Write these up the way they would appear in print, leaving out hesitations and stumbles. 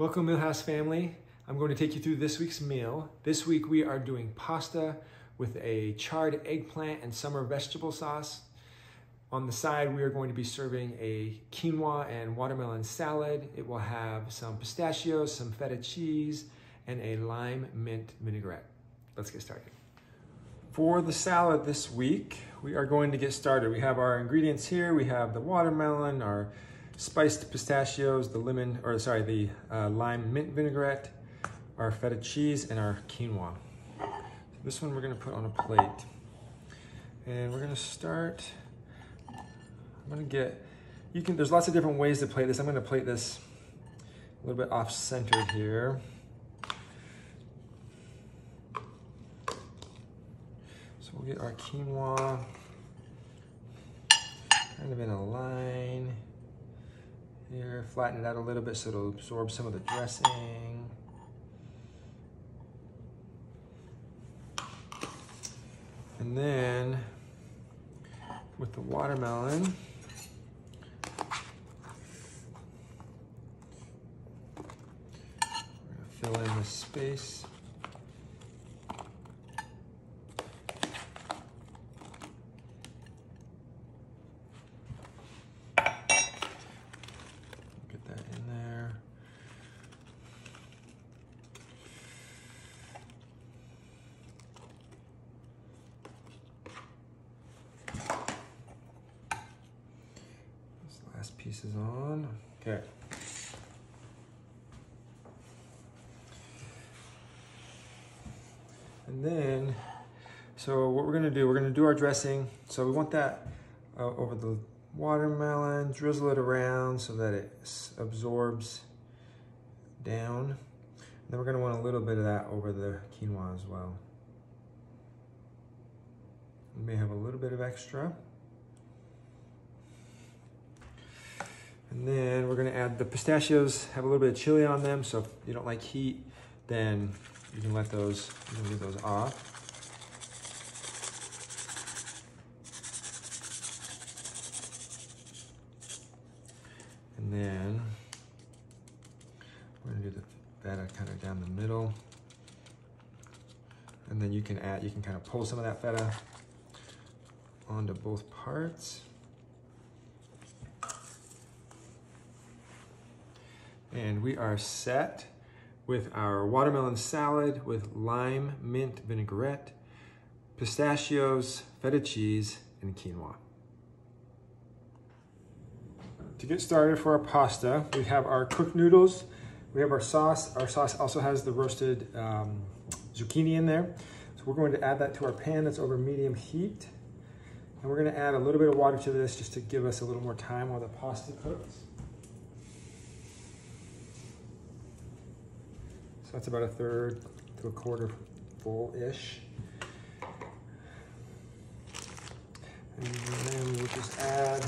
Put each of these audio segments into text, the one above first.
Welcome, Millhouse family. I'm going to take you through this week's meal. This week we are doing pasta with a charred eggplant and summer vegetable sauce. On the side, we are going to be serving a quinoa and watermelon salad. It will have some pistachios, some feta cheese, and a lime mint vinaigrette. Let's get started. For the salad this week, we are going to get started. We have our ingredients here. We have the watermelon, our spiced pistachios, the lime mint vinaigrette, our feta cheese, and our quinoa. So this one we're gonna put on a plate. And we're gonna start, there's lots of different ways to plate this. I'm gonna plate this a little bit off-centered here. So we'll get our quinoa kind of in a line. Here, flatten it out a little bit so it'll absorb some of the dressing. And then with the watermelon, we're gonna fill in the space. Pieces on. Okay. And then, so what we're gonna do our dressing. So we want that over the watermelon, drizzle it around so that it absorbs down. And then we're gonna want a little bit of that over the quinoa as well. We may have a little bit of extra. And then we're gonna add the pistachios, have a little bit of chili on them, so if you don't like heat, then you can leave those off. And then we're gonna do the feta kind of down the middle. And then you can kind of pull some of that feta onto both parts. And we are set with our watermelon salad with lime mint vinaigrette, pistachios, feta cheese, and quinoa. To get started for our pasta, we have our cooked noodles. We have our sauce. Our sauce also has the roasted zucchini in there. So we're going to add that to our pan that's over medium heat. And we're gonna add a little bit of water to this just to give us a little more time while the pasta cooks. So that's about 1/3 to 1/4 full-ish. And then we'll just add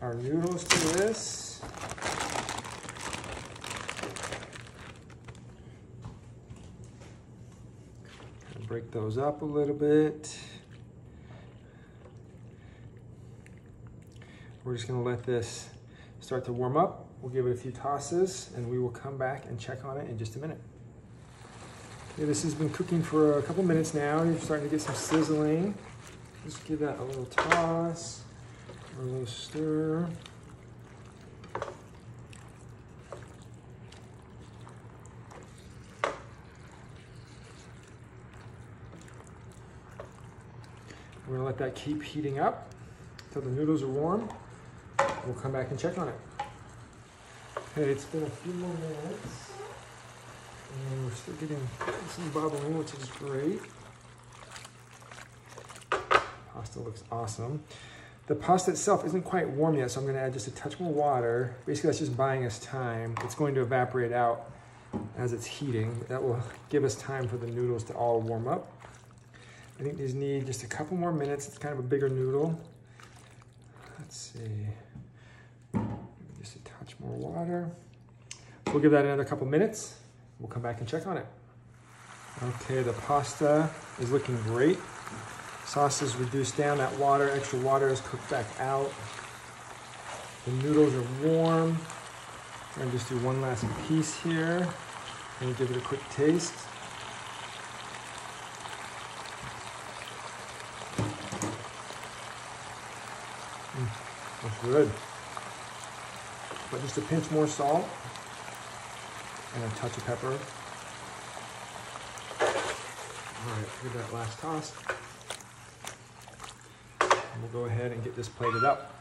our noodles to this. And break those up a little bit. We're just gonna let this start to warm up. We'll give it a few tosses and we will come back and check on it in just a minute. Okay, this has been cooking for a couple minutes now. You're starting to get some sizzling. Just give that a little toss or a little stir. We're gonna let that keep heating up until the noodles are warm. We'll come back and check on it. Okay, it's been a few more minutes, and we're still getting some bubbling, which is great. Pasta looks awesome. The pasta itself isn't quite warm yet, so I'm gonna add just a touch more water. Basically, that's just buying us time. It's going to evaporate out as it's heating. That will give us time for the noodles to all warm up. I think these need just a couple more minutes. It's kind of a bigger noodle. Let's see. Just a touch more water. We'll give that another couple minutes. We'll come back and check on it. Okay, the pasta is looking great. Sauce is reduced down. That extra water is cooked back out. The noodles are warm. I'm gonna just do one last piece here and give it a quick taste. That's good. But just a pinch more salt and a touch of pepper. All right, give that last toss. And we'll go ahead and get this plated up.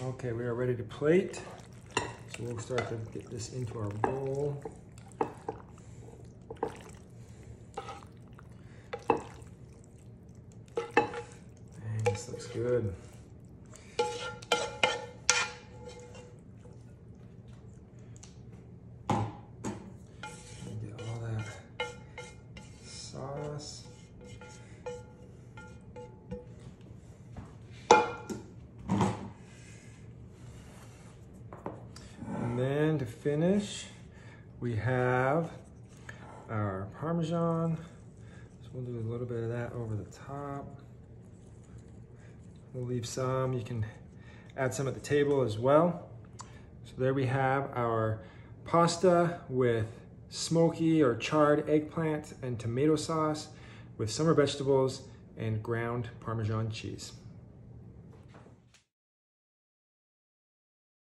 Okay, we are ready to plate. So we'll start to get this into our bowl. Dang, this looks good. Get all that sauce. And then to finish, we have our Parmesan. So we'll do a little bit of that over the top. We'll leave some. You can add some at the table as well. So there we have our pasta with smoky or charred eggplant and tomato sauce with summer vegetables and ground Parmesan cheese.